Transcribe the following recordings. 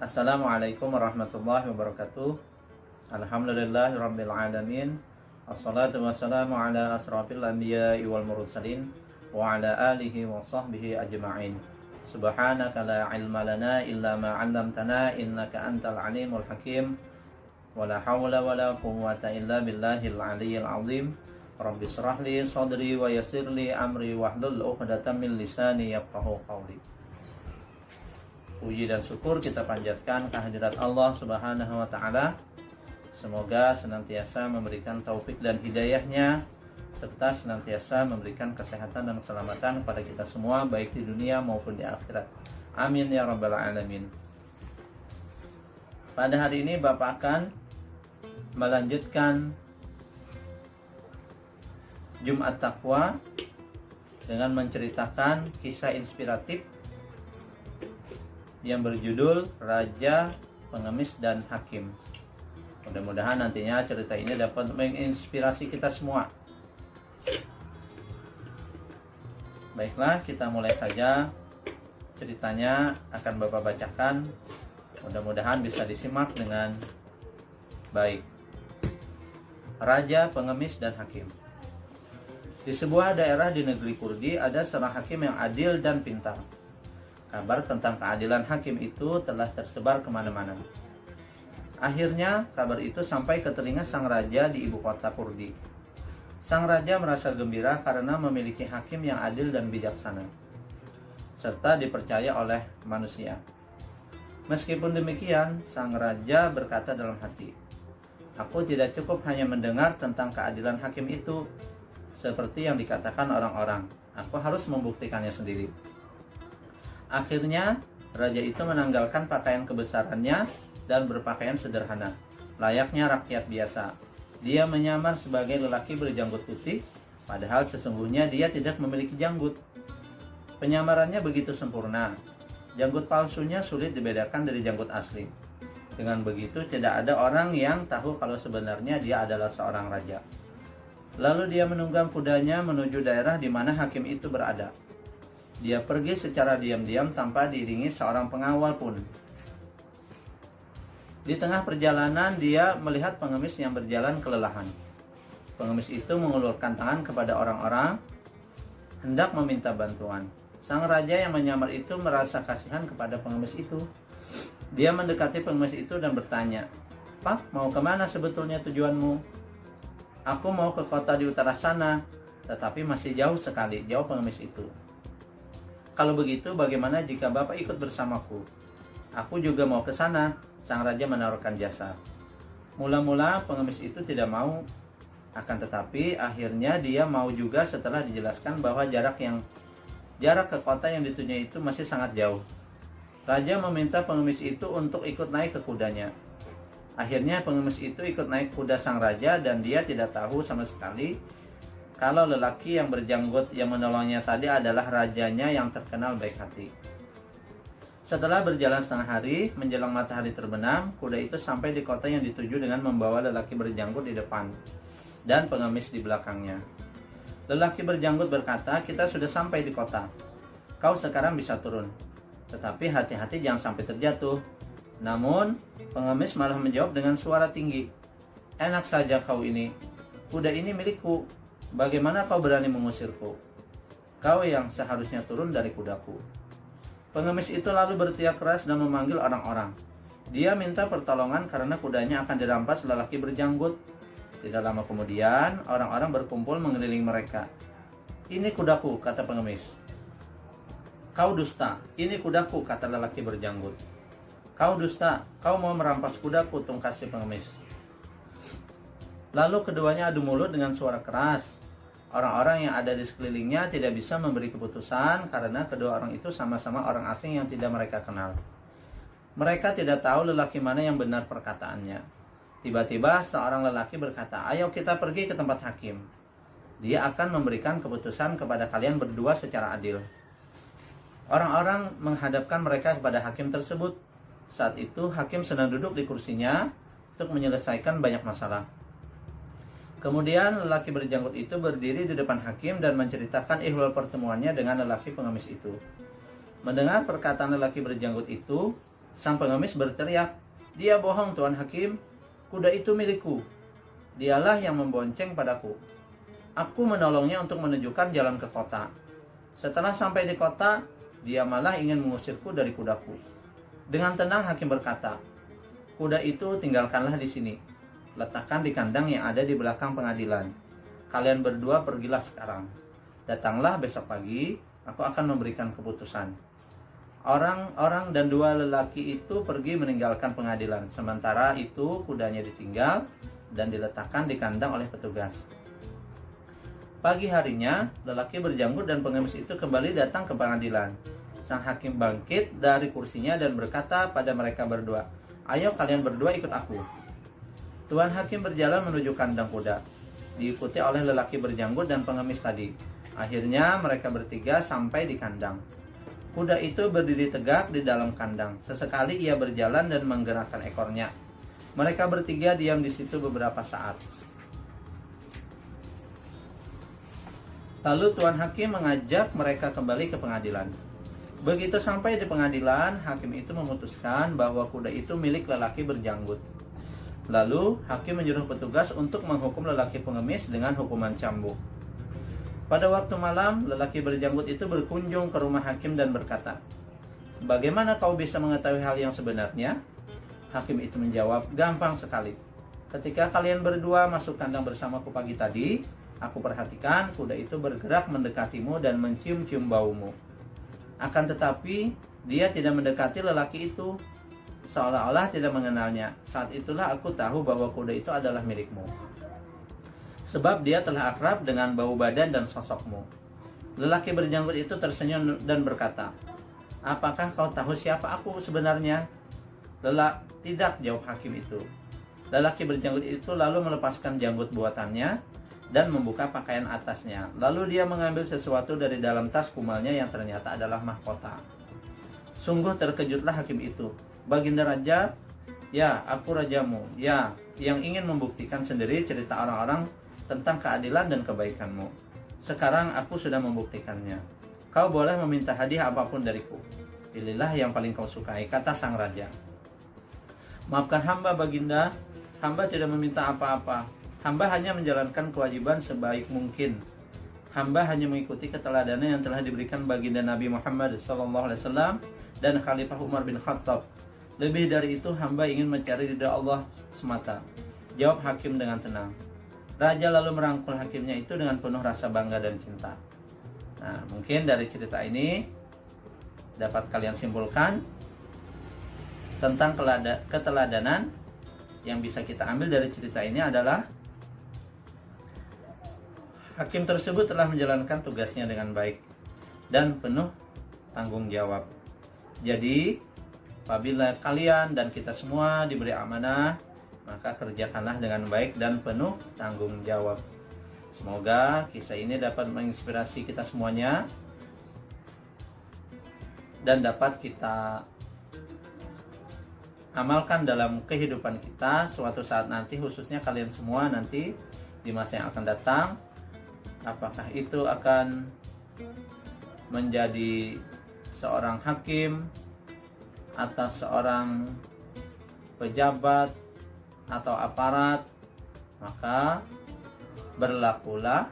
Assalamualaikum warahmatullahi wabarakatuh. Alhamdulillahirabbil alamin. Assalatu wassalamu ala asrafil anbiya'i wal mursalin wa ala alihi wa sahbihi ajma'in. Subhanaka la ilma lana illa ma 'allamtana innaka antal alimul hakim. Wa la hawla wa la quwwata illa billahil aliyyil azim. Rabbi shrah li sadri wa yassir li amri wahlul 'uqdatam min lisani yafqahu qawli. Puji dan syukur kita panjatkan kehadirat Allah Subhanahu wa taala. Semoga senantiasa memberikan taufik dan hidayahnya, serta senantiasa memberikan kesehatan dan keselamatan kepada kita semua, baik di dunia maupun di akhirat. Amin ya rabbal alamin. Pada hari ini Bapak akan melanjutkan Jumat Taqwa dengan menceritakan kisah inspiratif yang berjudul Raja, Pengemis, dan Hakim. Mudah-mudahan nantinya cerita ini dapat menginspirasi kita semua. Baiklah, kita mulai saja. Ceritanya akan Bapak bacakan. Mudah-mudahan bisa disimak dengan baik. Raja, Pengemis, dan Hakim. Di sebuah daerah di negeri Kurdi ada seorang hakim yang adil dan pintar. Kabar tentang keadilan hakim itu telah tersebar kemana-mana. Akhirnya kabar itu sampai ke telinga sang raja di ibu kota Kurdi. Sang raja merasa gembira karena memiliki hakim yang adil dan bijaksana, serta dipercaya oleh manusia. Meskipun demikian, sang raja berkata dalam hati, "Aku tidak cukup hanya mendengar tentang keadilan hakim itu, seperti yang dikatakan orang-orang. Aku harus membuktikannya sendiri." Akhirnya, raja itu menanggalkan pakaian kebesarannya dan berpakaian sederhana, layaknya rakyat biasa. Dia menyamar sebagai lelaki berjanggut putih, padahal sesungguhnya dia tidak memiliki janggut. Penyamarannya begitu sempurna, janggut palsunya sulit dibedakan dari janggut asli. Dengan begitu, tidak ada orang yang tahu kalau sebenarnya dia adalah seorang raja. Lalu dia menunggang kudanya menuju daerah di mana hakim itu berada. Dia pergi secara diam-diam tanpa diiringi seorang pengawal pun. Di tengah perjalanan dia melihat pengemis yang berjalan kelelahan. Pengemis itu mengulurkan tangan kepada orang-orang, hendak meminta bantuan. Sang raja yang menyamar itu merasa kasihan kepada pengemis itu. Dia mendekati pengemis itu dan bertanya, "Pak, mau kemana sebetulnya tujuanmu?" "Aku mau ke kota di utara sana, tetapi masih jauh sekali," jawab pengemis itu. "Kalau begitu bagaimana jika Bapak ikut bersamaku? Aku juga mau ke sana," sang raja menawarkan jasa. Mula-mula pengemis itu tidak mau, akan tetapi akhirnya dia mau juga setelah dijelaskan bahwa jarak ke kota yang ditujunya itu masih sangat jauh. Raja meminta pengemis itu untuk ikut naik ke kudanya. Akhirnya pengemis itu ikut naik kuda sang raja dan dia tidak tahu sama sekali kalau lelaki yang berjanggut yang menolongnya tadi adalah rajanya yang terkenal baik hati. Setelah berjalan setengah hari, menjelang matahari terbenam, kuda itu sampai di kota yang dituju dengan membawa lelaki berjanggut di depan dan pengemis di belakangnya. Lelaki berjanggut berkata, "Kita sudah sampai di kota. Kau sekarang bisa turun. Tetapi hati-hati jangan sampai terjatuh." Namun, pengemis malah menjawab dengan suara tinggi, "Enak saja kau ini. Kuda ini milikku. Bagaimana kau berani mengusirku? Kau yang seharusnya turun dari kudaku." Pengemis itu lalu berteriak keras dan memanggil orang-orang. Dia minta pertolongan karena kudanya akan dirampas lelaki berjanggut. Tidak lama kemudian, orang-orang berkumpul mengelilingi mereka. "Ini kudaku," kata pengemis. "Kau dusta, ini kudaku," kata lelaki berjanggut. "Kau dusta, kau mau merampas kudaku," tungkas si pengemis. Lalu keduanya adu mulut dengan suara keras. Orang-orang yang ada di sekelilingnya tidak bisa memberi keputusan karena kedua orang itu sama-sama orang asing yang tidak mereka kenal. Mereka tidak tahu lelaki mana yang benar perkataannya. Tiba-tiba seorang lelaki berkata, "Ayo kita pergi ke tempat hakim. Dia akan memberikan keputusan kepada kalian berdua secara adil." Orang-orang menghadapkan mereka kepada hakim tersebut. Saat itu hakim sedang duduk di kursinya untuk menyelesaikan banyak masalah. Kemudian lelaki berjanggut itu berdiri di depan hakim dan menceritakan ihwal pertemuannya dengan lelaki pengemis itu. Mendengar perkataan lelaki berjanggut itu, Sang pengemis berteriak, "Dia bohong, Tuan Hakim. Kuda itu milikku. Dialah yang membonceng padaku. Aku menolongnya untuk menunjukkan jalan ke kota. Setelah sampai di kota, dia malah ingin mengusirku dari kudaku." Dengan tenang hakim berkata, "Kuda itu tinggalkanlah di sini. Letakkan di kandang yang ada di belakang pengadilan. Kalian berdua pergilah sekarang. Datanglah besok pagi, aku akan memberikan keputusan." Orang-orang dan dua lelaki itu pergi meninggalkan pengadilan. Sementara itu kudanya ditinggal dan diletakkan di kandang oleh petugas. Pagi harinya, lelaki berjanggut dan pengemis itu kembali datang ke pengadilan. Sang hakim bangkit dari kursinya dan berkata pada mereka berdua, "Ayo kalian berdua ikut aku." Tuan Hakim berjalan menuju kandang kuda, diikuti oleh lelaki berjanggut dan pengemis tadi. Akhirnya mereka bertiga sampai di kandang. Kuda itu berdiri tegak di dalam kandang. Sesekali ia berjalan dan menggerakkan ekornya. Mereka bertiga diam di situ beberapa saat. Lalu Tuan Hakim mengajak mereka kembali ke pengadilan. Begitu sampai di pengadilan, hakim itu memutuskan bahwa kuda itu milik lelaki berjanggut. Lalu hakim menyuruh petugas untuk menghukum lelaki pengemis dengan hukuman cambuk. Pada waktu malam, lelaki berjanggut itu berkunjung ke rumah hakim dan berkata, "Bagaimana kau bisa mengetahui hal yang sebenarnya?" Hakim itu menjawab, "Gampang sekali. Ketika kalian berdua masuk kandang bersamaku pagi tadi, aku perhatikan kuda itu bergerak mendekatimu dan mencium-cium baumu. Akan tetapi, dia tidak mendekati lelaki itu, seolah-olah tidak mengenalnya. Saat itulah aku tahu bahwa kuda itu adalah milikmu. Sebab dia telah akrab dengan bau badan dan sosokmu." Lelaki berjanggut itu tersenyum dan berkata, "Apakah kau tahu siapa aku sebenarnya?" "Tidak," jawab hakim itu. Lelaki berjanggut itu lalu melepaskan janggut buatannya dan membuka pakaian atasnya. Lalu dia mengambil sesuatu dari dalam tas kumalnya yang ternyata adalah mahkota. Sungguh terkejutlah hakim itu. "Baginda Raja, ya aku rajamu, ya yang ingin membuktikan sendiri cerita orang-orang tentang keadilan dan kebaikanmu. Sekarang aku sudah membuktikannya. Kau boleh meminta hadiah apapun dariku. Pilihlah yang paling kau sukai," kata sang raja. "Maafkan hamba, Baginda. Hamba tidak meminta apa-apa. Hamba hanya menjalankan kewajiban sebaik mungkin. Hamba hanya mengikuti keteladanan yang telah diberikan Baginda Nabi Muhammad SAW dan Khalifah Umar bin Khattab. Lebih dari itu, hamba ingin mencari ridha Allah semata," jawab hakim dengan tenang. Raja lalu merangkul hakimnya itu dengan penuh rasa bangga dan cinta. Nah, mungkin dari cerita ini dapat kalian simpulkan tentang keteladanan yang bisa kita ambil dari cerita ini adalah hakim tersebut telah menjalankan tugasnya dengan baik dan penuh tanggung jawab. Jadi, apabila kalian dan kita semua diberi amanah, maka kerjakanlah dengan baik dan penuh tanggung jawab. Semoga kisah ini dapat menginspirasi kita semuanya dan dapat kita amalkan dalam kehidupan kita suatu saat nanti, khususnya kalian semua nanti di masa yang akan datang. Apakah itu akan menjadi seorang hakim atau seorang pejabat atau aparat, maka berlakulah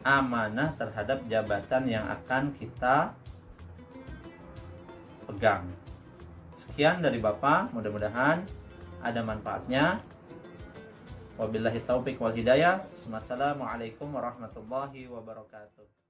amanah terhadap jabatan yang akan kita pegang. Sekian dari Bapak, mudah-mudahan ada manfaatnya. Wabillahi taufiq wal hidayah. Wassalamualaikum warahmatullahi wabarakatuh.